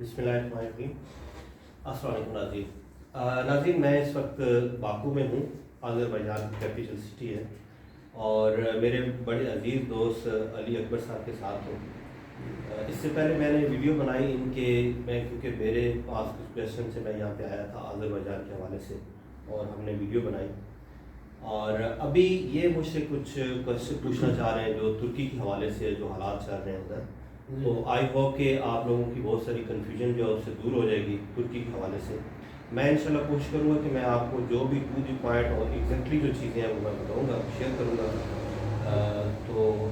بسم اللہ الرحمن الرحیم۔ السلام علیکم ناظرین، میں اس وقت باکو میں ہوں۔ آذربائیجان کی کیپٹل سٹی ہے اور میرے بڑے عزیز دوست علی اکبر صاحب کے ساتھ ہوں۔ اس سے پہلے میں نے ویڈیو بنائی ان کے کیونکہ میرے پاس کچھ کویشچن سے میں یہاں پہ آیا تھا آذربائیجان کے حوالے سے، اور ہم نے ویڈیو بنائی، اور ابھی یہ مجھ سے کچھ کویشچن پوچھنا چاہ رہے ہیں جو ترکی کے حوالے سے جو حالات چل رہے ہیں ادھر، تو آئی ہوپ کہ آپ لوگوں کی بہت ساری کنفیوژن جو ہے اس سے دور ہو جائے گی ترکی کے حوالے سے۔ میں انشاءاللہ کوشش کروں گا کہ میں آپ کو جو بھی ٹو دی پوائنٹ اور ایگزیکٹلی جو چیزیں ہیں وہ میں بتاؤں گا، شیئر کروں گا، تو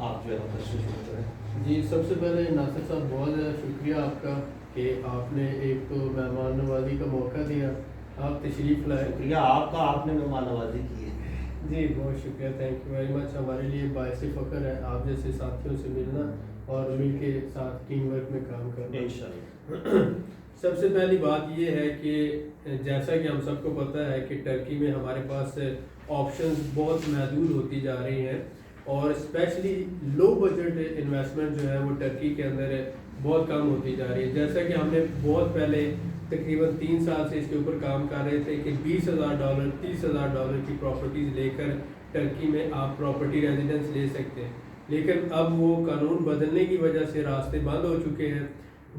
آپ جو ہے کوشچن شروع کریں۔ جی، سب سے پہلے ناصر صاحب بہت زیادہ شکریہ آپ کا کہ آپ نے ایک تو مہمان نوازی کا موقع دیا، آپ تشریف لائے۔ شکریہ آپ کا، آپ نے مہمان نوازی کی ہے۔ جی بہت شکریہ، تھینک یو ویری مچ۔ ہمارے لیے باعث فخر ہے آپ جیسے ساتھیوں سے ملنا اور مل کے ساتھ ٹیم ورک میں کام کرنا انشاءاللہ۔ سب سے پہلی بات یہ ہے کہ جیسا کہ ہم سب کو پتہ ہے کہ ٹرکی میں ہمارے پاس آپشنز بہت محدود ہوتی جا رہی ہیں، اور اسپیشلی لو بجٹ انویسٹمنٹ جو ہے وہ ٹرکی کے اندر بہت کم ہوتی جا رہی ہے۔ جیسا کہ ہم نے بہت پہلے تقریباً 3 سال سے اس کے اوپر کام کر رہے تھے کہ $20,000 $30,000 کی پراپرٹیز لے کر ٹرکی میں آپ پراپرٹی ریزیڈنس لے سکتے ہیں، لیکن اب وہ قانون بدلنے کی وجہ سے راستے بند ہو چکے ہیں۔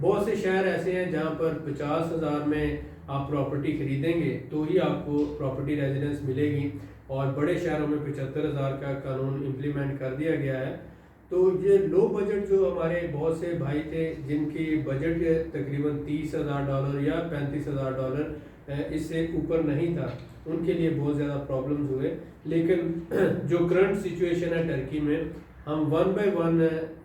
بہت سے شہر ایسے ہیں جہاں پر 50,000 میں آپ پراپرٹی خریدیں گے تو ہی آپ کو پراپرٹی ریزیڈنس ملے گی، اور بڑے شہروں میں 75,000 کا قانون امپلیمنٹ کر دیا گیا ہے۔ تو یہ لو بجٹ جو ہمارے بہت سے بھائی تھے جن کی بجٹ تقریباً $30,000 یا $35,000 اس سے اوپر نہیں تھا، ان کے لیے بہت زیادہ پرابلمز ہوئے۔ لیکن جو کرنٹ سچویشن ہے ٹرکی میں، ہم 1 بائی 1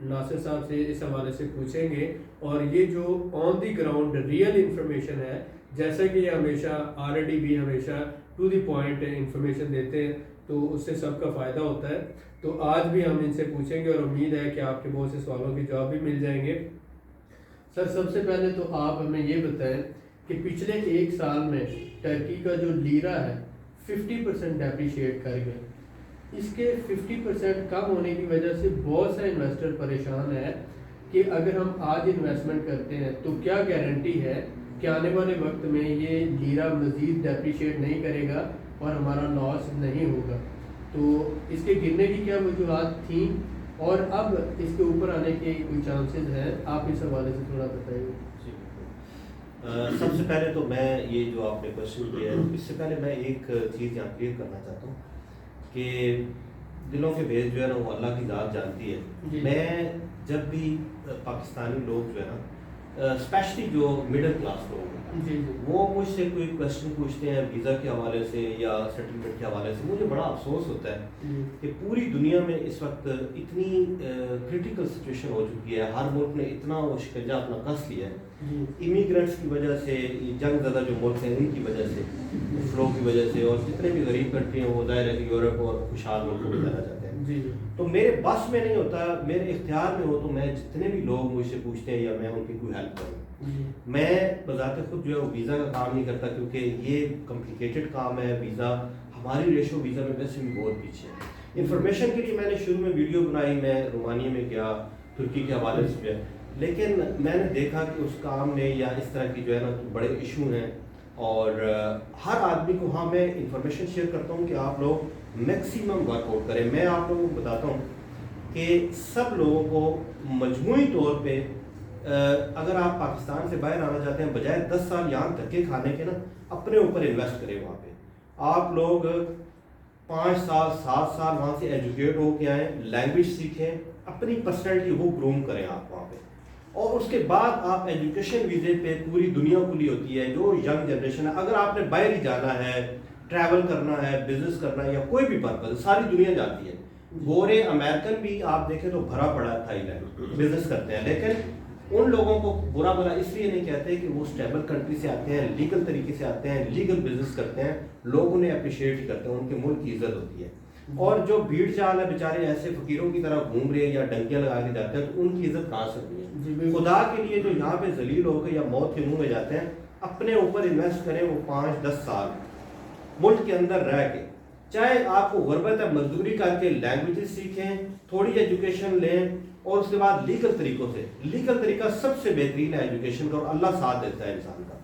ناصر صاحب سے اس حوالے سے پوچھیں گے، اور یہ جو آن دی گراؤنڈ ریئل انفارمیشن ہے، جیسا کہ یہ ہمیشہ RD بھی ہمیشہ ٹو دی پوائنٹ انفارمیشن دیتے ہیں تو اس سے سب کا فائدہ ہوتا ہے۔ تو آج بھی ہم ان سے پوچھیں گے اور امید ہے کہ آپ کے بہت سے سوالوں کے جواب بھی مل جائیں گے۔ سر، سب سے پہلے تو آپ ہمیں یہ بتائیں کہ پچھلے 1 سال میں ٹرکی کا جو لیرا ہے 50% ڈیپریشیٹ کر گیا۔ اس کے 50% کم ہونے کی وجہ سے بہت سے انویسٹر پریشان ہے کہ اگر ہم آج انویسٹمنٹ کرتے ہیں تو کیا گارنٹی ہے کہ آنے والے وقت میں یہ لیرا مزید ڈیپریشیٹ نہیں کرے گا اور ہمارا لاس نہیں ہوگا۔ تو اس کے گرنے کی کیا وجوہات تھیں اور اب اس کے اوپر آنے کے کوئی چانسز ہیں؟ آپ اس حوالے سے تھوڑا بتائیے۔ سب سے پہلے تو میں یہ جو آپ نے کوشچن کیا ہے، اس سے پہلے میں ایک چیز یہاں کلیئر کرنا چاہتا ہوں کہ دلوں کے بھید جو ہے نا وہ اللہ کی ذات جانتی ہے۔ میں جب بھی پاکستانی لوگ جو ہے نا اسپیشلی جو مڈل کلاس لوگ ہیں وہ مجھ سے کوئی کویشچن پوچھتے ہیں ویزا کے حوالے سے یا سیٹلمنٹ کے حوالے سے، مجھے بڑا افسوس ہوتا ہے کہ پوری دنیا میں اس وقت اتنی کرٹیکل سچویشن ہو چکی ہے، ہر ملک نے اتنا وہ شکنجہ اپنا کس لیا ہے امیگرینٹس کی وجہ سے، جنگ زدہ جو ملک ہیں ان کی وجہ سے، فلو کی وجہ سے، اور جتنے بھی غریب کنٹری ہیں وہ ظاہر ہے کہ یورپ اور خوشحال ملکوں میں جانا چاہتے ہیں۔ تو میرے بس میں نہیں ہوتا، میرے اختیار میں ہو تو میں جتنے بھی لوگ مجھ سے پوچھتے ہیں یا میں ان کی کوئی ہیلپ کروں۔ میں بذات خود جو ہے وہ ویزا کا کام نہیں کرتا کیونکہ یہ کمپلیکیٹڈ کام ہے۔ ویزا ہماری ریشو ویزا میں ویسے بھی بہت پیچھے ہے۔ انفارمیشن کے لیے میں نے شروع میں ویڈیو بنائی، میں رومانیہ میں گیا ترکی کے حوالے سے گیا، لیکن میں نے دیکھا کہ اس کام نے یا اس طرح کی جو ہے نا بڑے ایشو ہیں، اور ہر آدمی کو، ہاں میں انفارمیشن شیئر کرتا ہوں کہ آپ لوگ میکسیمم ورک آؤٹ کریں۔ میں آپ لوگوں کو بتاتا ہوں کہ سب لوگوں کو مجموعی طور پہ اگر آپ پاکستان سے باہر آنا چاہتے ہیں، بجائے 10 سال یہاں دھکے کھانے کے نا اپنے اوپر انویسٹ کریں۔ وہاں پہ آپ لوگ 5 سال 7 سال وہاں سے ایجوکیٹ ہو کے آئیں، لینگویج سیکھیں، اپنی پرسنالٹی وہ گروم کریں آپ وہاں پہ، اور اس کے بعد آپ ایجوکیشن ویزے پہ پوری دنیا کھلی ہوتی ہے۔ جو ینگ جنریشن ہے، اگر آپ نے باہر ہی جانا ہے، ٹریول کرنا ہے، بزنس کرنا ہے یا کوئی بھی پرپز، ساری دنیا جاتی ہے۔ گورے امریکن بھی آپ دیکھیں تو بھرا پڑا ہے تھائی لینڈ، بزنس کرتے ہیں، لیکن ان لوگوں کو برا بھلا اس لیے نہیں کہتے کہ وہ اسٹیبل کنٹری سے آتے ہیں، لیگل طریقے سے آتے ہیں، لیگل بزنس کرتے ہیں، لوگ انہیں اپریشیٹ کرتے ہیں، ان کے ملک کی عزت ہوتی ہے۔ اور جو بھیڑ چال ہے بیچارے ایسے فقیروں کی طرح گھوم رہے ہیں یا ڈنکیاں لگا کے جاتے ہیں، تو ان کی عزت کہاں سے ہونی ہے؟ خدا کے لیے جو یہاں پہ ذلیل ہو کے یا موت کے منہ میں جاتے ہیں، اپنے اوپر انویسٹ کریں وہ 5-10 سال ملک کے اندر رہ کے، چاہے آپ کو غربت ہے، مزدوری کر کے لینگویجز سیکھیں، تھوڑی ایجوکیشن لیں، اور اس کے بعد لیگل طریقوں سے. لیگل طریقہ سب سے بہترین ہے ایجوکیشن کا، اور اللہ ساتھ دیتا ہے انسان کا.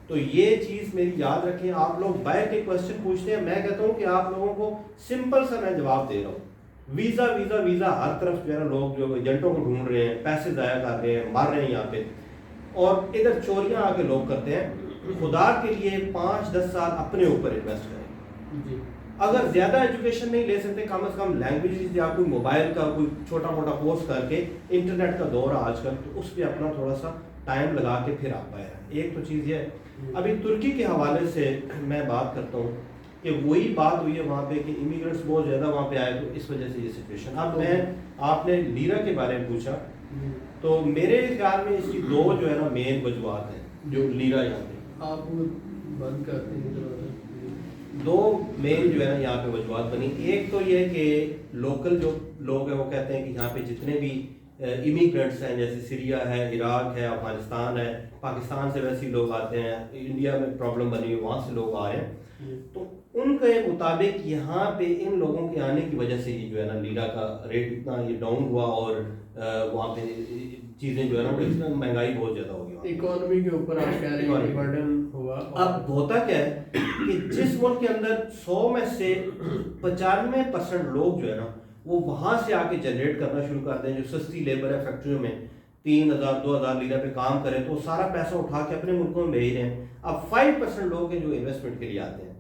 تو یہ چیز میری یاد رکھیں. آپ لوگ بیٹھ کے کوشچن پوچھتے ہیں، میں کہتا ہوں کہ آپ لوگوں کو سمپل سا میں جواب دے رہا ہوں. ویزا ویزا ویزا ہر طرف جو ہے نا لوگ جو ایجنٹوں کو ڈھونڈ رہے ہیں، پیسے ضائع کر رہے ہیں، مر رہے ہیں یہاں پہ، اور ادھر چوریاں آ کے لوگ کرتے ہیں. خدا کے لیے 5-10 سال اپنے اوپر انویسٹ کریں. اگر زیادہ ایجوکیشن نہیں لے سکتے، کم از کم لینگویجز یا کوئی موبائل کا کوئی چھوٹا موٹا کورس کر کے، انٹرنیٹ کا دور ہے آج کل، تو اس پہ اپنا تھوڑا سا ٹائم لگا کے پھر آپ آئے. ایک تو چیز یہ ہے. ابھی ترکی کے حوالے سے میں بات کرتا ہوں کہ وہی بات ہوئی ہے وہاں پہ کہ امیگرینٹس بہت زیادہ وہاں پہ آئے، تو اس وجہ سے یہ سچویشن. اب آپ نے لیرا کے بارے میں پوچھا، تو میرے خیال میں اس کی دو جو ہے نا مین وجوہات ہیں جو لیرا یہاں پہ آپ بند کرتے ہیں. دو مین جو ہے نا یہاں پہ وجوہات بنی. ایک تو یہ کہ لوکل جو لوگ ہیں وہ کہتے ہیں کہ یہاں پہ جتنے بھی امیگرینٹس ہیں، جیسے سیریا ہے، عراق ہے، افغانستان ہے، پاکستان سے ویسے لوگ آتے ہیں، انڈیا میں پرابلم بنی ہوئی وہاں سے لوگ آ رہے ہیں، تو ان کے مطابق یہاں پہ ان لوگوں کے آنے کی وجہ سے یہ جو ہے نا لیرا کا ریٹ اتنا یہ ڈاؤن ہوا، اور وہاں پہ چیزیں جو ہے نا اتنا مہنگائی بہت زیادہ ہو گئی اکانومی کے اوپر. آپ کہہ رہے ہیں برڈن ہوا. اب ہوتا کیا ہے کہ جس ملک کے اندر 100 میں سے 95% لوگ جو ہے نا وہ وہاں سے آ کے جنریٹ کرنا شروع کر دیں. جو سستی لیبر ہے فیکٹریوں میں 3,000-2,000 لیرہ پہ کام کریں تو وہ سارا پیسہ اٹھا کے اپنے ملکوں میں بھیج رہے ہیں. اب 5% لوگ ہیں جو انویسٹمنٹ کے لیے آتے ہیں.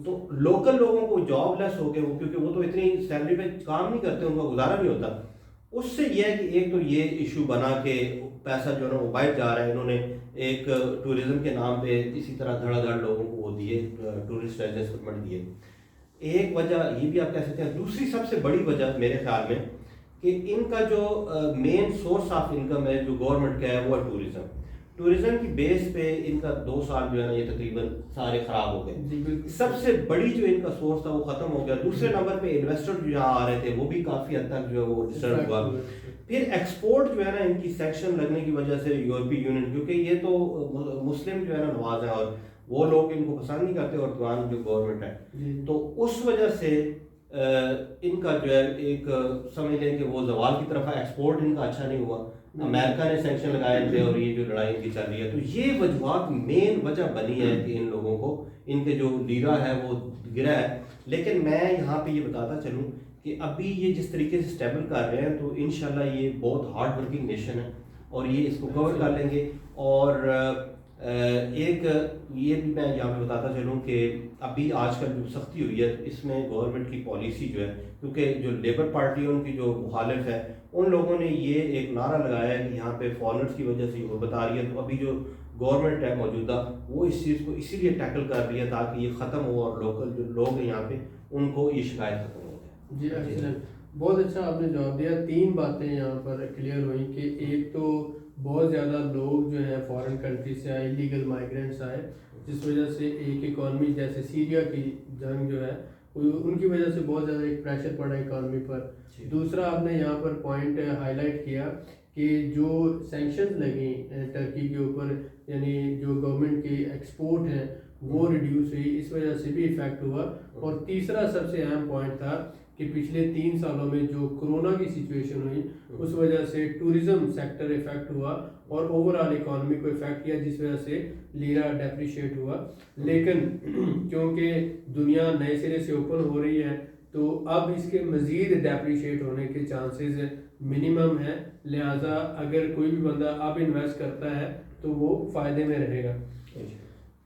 تو لوکل لوگوں کو جاب لیس ہو کے وہ، کیونکہ وہ تو اتنی سیلری پہ کام نہیں کرتے، ان کا گزارا نہیں ہوتا. اس سے یہ ہے کہ ایک تو یہ ایشو بنا کہ پیسہ جو ہے نا وہ بائٹ جا رہا ہے. انہوں نے ایک ٹورزم کے نام پہ اسی طرح دھڑا دھڑ لوگوں کو وہ دیے، ٹورسٹ ایڈجسٹمنٹ دیے. ایک وجہ یہ بھی آپ کہہ سکتے ہیں. دوسری سب سے بڑی وجہ میرے خیال میں کہ ان کا جو مین سورس آف انکم ہے جو گورنمنٹ کا ہے وہ ہے ٹورزم. ٹورزم کی بیس پہ ان کا 2 سال جو ہے نا یہ تقریباً سارے خراب ہو گئے. سب سے بڑی جو ان کا سورس تھا وہ ختم ہو گیا. دوسرے نمبر پہ انویسٹر جو یہاں آ رہے تھے وہ بھی کافی حد تک جو ہے وہ ڈسٹرب ہوا. پھر ایکسپورٹ جو ہے نا ان کی سیکشن لگنے کی وجہ سے یورپی یونین، کیونکہ یہ تو مسلم جو ہے نا نواز ہیں اور وہ لوگ ان کو پسند نہیں کرتے، اور افغان جو گورنمنٹ ہے، تو اس وجہ سے ان کا جو ہے ایک سمجھ لیں کہ وہ زوال کی طرف ہے. ایکسپورٹ ان کا اچھا نہیں ہوا. امریکہ نے سینکشن لگائے تھے، اور یہ جو لڑائی ان کی چل رہی ہے، تو یہ وجوہات مین وجہ بنی ہے کہ ان لوگوں کو ان کے جو لیرا ہے وہ گرا ہے. لیکن میں یہاں پہ یہ بتاتا چلوں کہ ابھی یہ جس طریقے سے اسٹیبل کر رہے ہیں تو انشاءاللہ یہ بہت ہارڈ ورکنگ نیشن ہے اور یہ اس کو کور کر لیں گے. اور ایک یہ بھی میں یہاں پہ بتاتا چلوں کہ ابھی آج کل جو سختی ہوئی ہے اس میں گورنمنٹ کی پالیسی جو ہے، کیونکہ جو لیبر پارٹی ان کی جو مخالف ہے ان لوگوں نے یہ ایک نعرہ لگایا ہے کہ یہاں پہ فارنرز کی وجہ سے یہ بتا رہی ہے. تو ابھی جو گورنمنٹ ہے موجودہ وہ اس چیز کو اسی لیے ٹیکل کر رہی ہے تاکہ یہ ختم ہو اور لوکل جو لوگ ہیں یہاں پہ ان کو یہ شکایت ختم ہو جائے. جی ایکسلنٹ، بہت اچھا آپ نے جواب دیا. 3 باتیں یہاں پر کلیئر ہوئیں کہ ایک تو بہت زیادہ لوگ جو ہیں فارن کنٹری سے آئے، لیگل مائیگرینٹس آئے، جس وجہ سے ایک اکانومی جیسے سیریا کی جنگ جو ہے ان کی وجہ سے بہت زیادہ ایک پریشر پڑا اکانومی پر. دوسرا آپ نے یہاں پر پوائنٹ ہائی لائٹ کیا کہ جو سینکشنز لگیں ٹرکی کے اوپر، یعنی جو گورنمنٹ کی ایکسپورٹ ہیں وہ ریڈیوس ہوئی، اس وجہ سے بھی ایفیکٹ ہوا. اور تیسرا سب سے اہم پوائنٹ تھا کہ پچھلے 3 سالوں میں جو کرونا کی سچویشن ہوئی اس وجہ سے ٹورزم سیکٹر افیکٹ ہوا اور اوور آل اکانومی کو افیکٹ کیا، جس وجہ سے لیرا ڈیپریشیٹ ہوا. لیکن کیونکہ دنیا نئے سرے سے اوپن ہو رہی ہے تو اب اس کے مزید ڈیپریشیٹ ہونے کے چانسز منیمم ہے، لہٰذا اگر کوئی بھی بندہ اب انویسٹ کرتا ہے تو وہ فائدے میں رہے گا.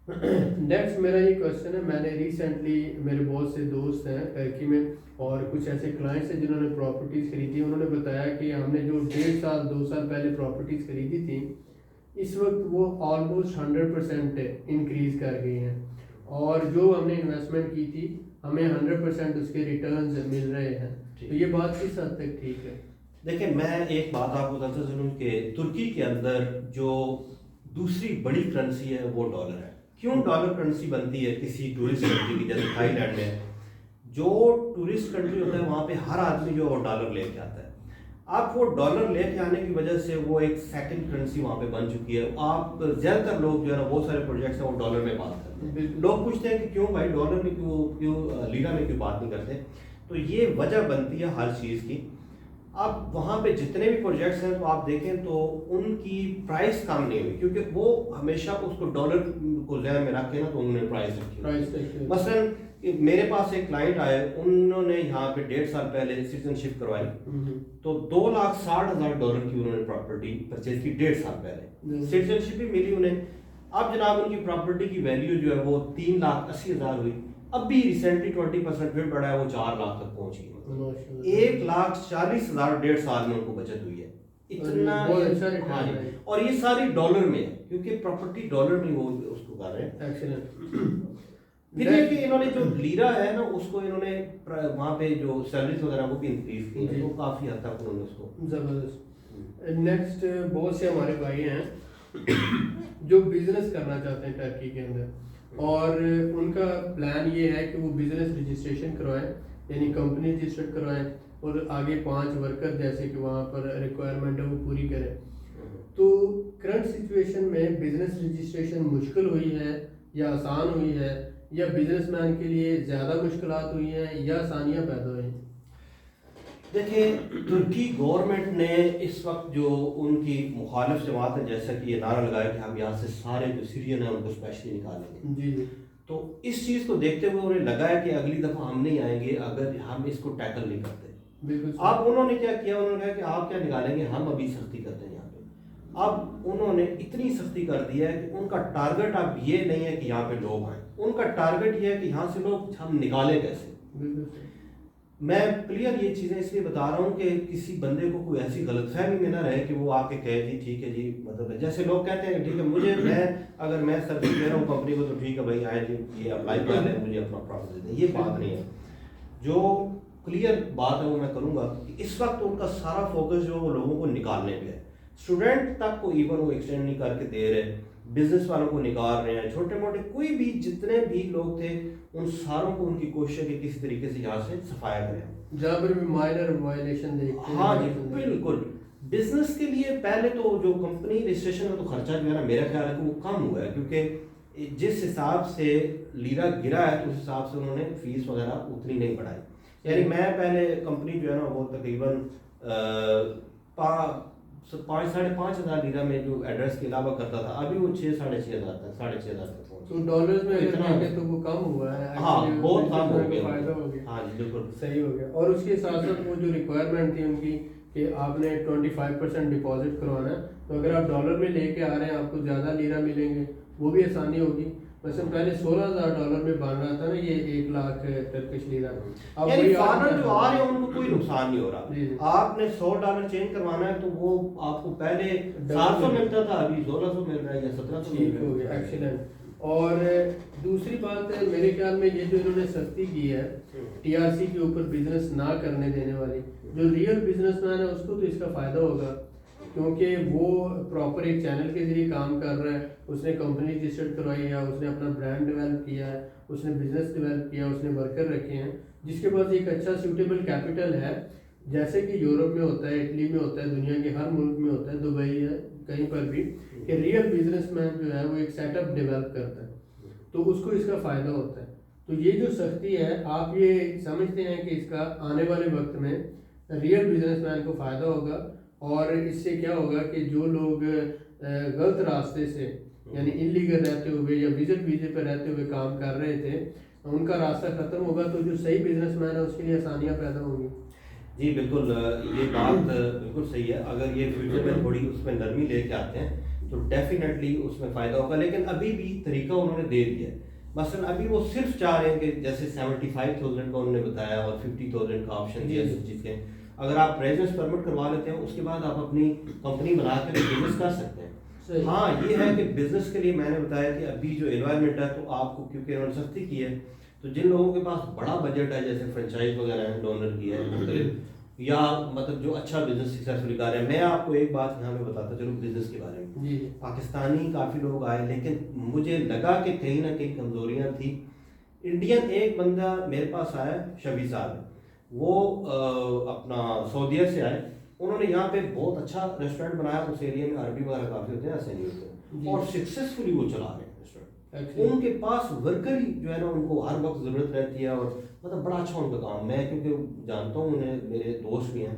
نیکسٹ میرا یہ کوشچن ہے، میں نے ریسنٹلی میرے بہت سے دوست ہیں ٹرکی میں اور کچھ ایسے کلائنٹس ہیں جنہوں نے پراپرٹیز خریدی. انہوں نے بتایا کہ ہم نے جو 1.5 سال 2 سال پہلے پراپرٹیز خریدی تھی اس وقت وہ آلموسٹ 100% انکریز کر گئی ہیں، اور جو ہم نے انویسٹمنٹ کی تھی ہمیں 100% اس کے ریٹرنز مل رہے ہیں. تو یہ بات کس حد تک ٹھیک ہے؟ دیکھیں میں ایک بات آپ کو بتاتا چلوں کہ ترکی کے اندر جو دوسری بڑی کرنسی ہے وہ ڈالر ہے. کیوں ڈالر کرنسی بنتی ہے کسی ٹورسٹ کنٹری کی؟ جیسے تھائی لینڈ میں جو ٹورسٹ کنٹری ہوتا ہے وہاں پہ ہر آدمی جو وہ ڈالر لے کے آتا ہے. آپ وہ ڈالر لے کے آنے کی وجہ سے وہ ایک سیکنڈ کرنسی وہاں پہ بن چکی ہے. آپ زیادہ تر لوگ جو ہے نا بہت سارے پروجیکٹس ہیں وہ ڈالر میں بات کرتے ہیں. لوگ پوچھتے ہیں کہ کیوں بھائی ڈالر میں کیوں لیرا میں کیوں بات نہیں کرتے؟ تو یہ وجہ بنتی ہے ہر چیز کی. اب وہاں پہ جتنے بھی پروجیکٹس ہیں تو آپ دیکھیں تو ان کی پرائس کم نہیں ہوئی، کیونکہ وہ ہمیشہ اس کو ڈالر کو ذہن میں رکھ کے نا تو انہوں نے پرائس رکھی. مثلاً میرے پاس ایک کلائنٹ آئے، انہوں نے یہاں پہ 1.5 سال پہلے سٹیزن شپ کروائی تو $2,60,000 کی انہوں نے پراپرٹی پرچیز کی 1.5 سال پہلے، سٹیزن شپ بھی ملی انہیں. اب جناب ان کی پراپرٹی کی ویلیو جو ہے وہ 3,80,000 ہوئی. اب بھی ریسنٹلی 20% ریٹ بڑھا ہے، وہ 4 لاکھ تک پہنچ گئی. 1,40,000 1.5 سال میں ان کو بچت ہوئی ہے. اتنا ہاں جی، اور یہ ساری ڈالر میں ہے کیونکہ پراپرٹی ڈالر میں وہ اس کو کر رہے ہیں. پھر یہ کہ انہوں نے جو لیرا ہے نا اس کو انہوں نے وہاں پہ جو سیلریز وغیرہ وہ بھی انکریز کی ہے، تو کافی حد تک انہوں نے اس کو زبردست. نیکسٹ بہت سے ہمارے بھائی ہیں جو بزنس کرنا چاہتے ہیں ٹرکی کے اندر، اور ان کا پلان یہ ہے کہ وہ بزنس رجسٹریشن کروائیں، یعنی کمپنی رجسٹر کروائیں اور آگے 5 ورکر جیسے کہ وہاں پر ریکوائرمنٹ ہے وہ پوری کریں. تو کرنٹ سچویشن میں بزنس رجسٹریشن مشکل ہوئی ہے یا آسان ہوئی ہے، یا بزنس مین کے لیے زیادہ مشکلات ہوئی ہیں یا آسانیاں پیدا ہوئی ہیں؟ دیکھیں ترکی گورنمنٹ نے اس وقت جو ان کی مخالف جماعت ہے جیسا کہ یہ نعرہ لگایا کہ ہم یہاں سے سارے جو سیرین ہیں ان کو اسپیشلی نکالیں گے. جی. تو اس چیز کو دیکھتے ہوئے انہیں لگا ہے کہ اگلی دفعہ ہم نہیں آئیں گے اگر ہم اس کو ٹیکل نہیں کرتے. اب انہوں نے کیا کیا، انہوں نے کہا کہ آپ کیا نکالیں گے، ہم ابھی سختی کرتے ہیں یہاں پہ. اب انہوں نے اتنی سختی کر دی ہے کہ ان کا ٹارگٹ اب یہ نہیں ہے کہ یہاں پہ لوگ آئیں، ان کا ٹارگٹ یہ ہے کہ یہاں سے لوگ ہم نکالیں کیسے. میں کلیئر یہ چیزیں اس لیے بتا رہا ہوں کہ کسی بندے کو کوئی ایسی غلط فہمی میں نہ رہے کہ وہ آ کے کہے جی ٹھیک ہے جی، مطلب جیسے لوگ کہتے ہیں ٹھیک ہے مجھے اگر میں سروس دے رہا ہوں کمپنی کو تو ٹھیک ہے بھائی آئے جی یہ اپلائی کر لیں مجھے اپنا پروفٹ دے دیں. یہ بات نہیں ہے. جو کلیئر بات ہے وہ میں کروں گا کہ اس وقت ان کا سارا فوکس جو ہے وہ لوگوں کو نکالنے پہ ہے. اسٹوڈنٹ تک کو ایون وہ ایکسٹینڈ نہیں کر کے دے رہے، بزنس والوں کو نکال رہے ہیں، چھوٹے موٹے کوئی بھی جتنے بھی لوگ تھے ان ساروں کو ان کی کوشش ہے کہ کسی طریقے سے یہاں سے صفایا کریں. جہاں پر بھی مائنر وائلیشن دیکھتے ہیں. ہاں جی بالکل. بزنس کے لیے پہلے تو جو کمپنی رجسٹریشن کا تو خرچہ جو ہے نا میرا خیال ہے کہ وہ کم ہوا ہے، کیونکہ جس حساب سے لیرا گرا ہے تو اس حساب سے انہوں نے فیس وغیرہ اتنی نہیں بڑھائی. یعنی میں پہلے کمپنی جو ہے نا وہ تقریباً 5,500 لیرا میں جو ایڈریس کے علاوہ کرتا تھا، ابھی وہ 6,500 تک 6,500 تک پہنچ. تو ڈالرز میں اگر دیکھیں تو وہ کم ہوا ہے. ہاں بہت کم ہو گیا، فائدہ ہو گیا. ہاں جی بالکل صحیح ہو گیا. اور اس کے ساتھ ساتھ وہ جو ریکوائرمنٹ تھی ان کی کہ آپ نے 25% ڈپازٹ کروانا ہے، تو اگر آپ ڈالر میں لے کے آ رہے ہیں آپ کو زیادہ لیرا ملیں گے، وہ بھی آسانی ہوگی. مثلا پہلے $16,000 میں بن رہا تھا نا یہ 1 لاکھ ٹرکش لیرا. یعنی فارنر جو آ رہے ہیں ان کو کوئی نقصان نہیں ہو رہا. آپ نے $100 چینج کروانا ہے تو وہ آپ کو پہلے 700 ملتا تھا، ابھی 1,600 مل رہا ہے یا 1,700 مل رہا ہے. ہو گیا. ایکسیلنٹ. اور دوسری بات ہے میرے خیال میں یہ جو انہوں نے سختی کی ہے ٹی آر سی کے اوپر بزنس نہ کرنے دینے والی، جو ریئل بزنس مین ہے اس کو تو اس کا فائدہ ہوگا کیونکہ وہ پراپر ایک چینل کے ذریعے کام کر رہا ہے. اس نے کمپنی رجسٹر کروائی ہے، اس نے اپنا برانڈ ڈیولپ کیا ہے، اس نے بزنس ڈیولپ کیا، اس نے ورکر رکھے ہیں جس کے پاس ایک اچھا سیوٹیبل کیپٹل ہے، جیسے کہ یورپ میں ہوتا ہے، اٹلی میں ہوتا ہے، دنیا کے ہر ملک میں ہوتا ہے، دبئی ہے کہیں پر بھی، کہ ریئل بزنس مین جو ہے وہ ایک سیٹ اپ ڈیولپ کرتا ہے تو اس کو اس کا فائدہ ہوتا ہے. تو یہ جو سختی ہے آپ یہ سمجھتے ہیں کہ اس کا آنے والے وقت میں ریئل بزنس مین کو فائدہ ہوگا، اور اس سے کیا ہوگا کہ جو لوگ غلط راستے سے یعنی انلیگل رہتے ہوئے یا وزٹ ویزے پہ رہتے ہوئے کام کر رہے تھے ان کا راستہ ختم ہوگا، تو جو صحیح بزنس مین ہے اس کے لیے آسانیاں پیدا ہوں گی. جی بالکل، یہ بات بالکل صحیح ہے. اگر یہ فیوچر میں تھوڑی اس میں نرمی لے کے آتے ہیں تو ڈیفینیٹلی اس میں فائدہ ہوگا، لیکن ابھی بھی طریقہ انہوں نے دے دیا ہے. مثلا ابھی وہ صرف چاہ رہے ہیں کہ جیسے 75,000 کا انہوں نے بتایا اور 50,000 کا آپشن دیا اس چیز کے، اگر آپ ریزیڈنس پرمٹ کروا لیتے ہیں اس کے بعد آپ اپنی کمپنی بنا کے بزنس کر سکتے ہیں. ہاں یہ ہے کہ بزنس کے لیے میں نے بتایا کہ ابھی جو انوائرمنٹ ہے تو آپ کو کیونکہ انہوں نے سختی کی ہے تو جن لوگوں کے پاس بڑا بجٹ ہے جیسے فرنچائز وغیرہ ہے، ڈونر کی ہے مختلف، یا مطلب جو اچھا بزنس سکسیسفلی کر رہے ہیں. میں آپ کو ایک بات یہاں پہ بتاتا چلوں بزنس کے بارے میں. پاکستانی کافی لوگ آئے لیکن مجھے لگا کہ کہیں نہ کہیں کمزوریاں تھیں. انڈین ایک بندہ میرے پاس آیا شبی صاحب، وہ اپنا سعودیہ سے آئے، انہوں نے یہاں پہ بہت اچھا ریسٹورینٹ بنایا اس ایریا میں، عربی وغیرہ کافی ہوتے ہیں ایسے نہیں ہوتے، اور سکسیسفلی وہ چلا رہے ہیں ریسٹورینٹ. ان کے پاس ورکر ہی جو ہے نا ان کو ہر وقت ضرورت رہتی ہے، اور مطلب بڑا اچھا ان کا کام، میں کیونکہ جانتا ہوں انہیں، میرے دوست بھی ہیں،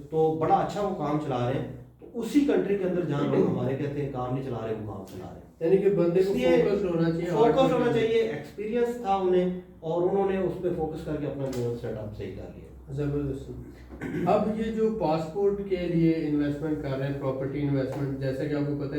تو بڑا اچھا وہ کام چلا رہے ہیں. تو اسی کنٹری کے اندر جہاں لوگ ہمارے کہتے ہیں کام نہیں چلا رہے، وہ کام چلا رہے ہیں. یعنی کہ بندے کو فوکس ہونا چاہیے، فوکس ہونا چاہیے. ایکسپیرینس تھا انہیں اور انہوں نے اس پہ فوکس کر کے اپنا بزنس سیٹ اپ صحیح کر لیا. زبردست. اب یہ جو پاسپورٹ کے لیے انویسٹمنٹ کر رہے ہیں، پراپرٹی انویسٹمنٹ، جیسا کہ آپ کو پتہ ہے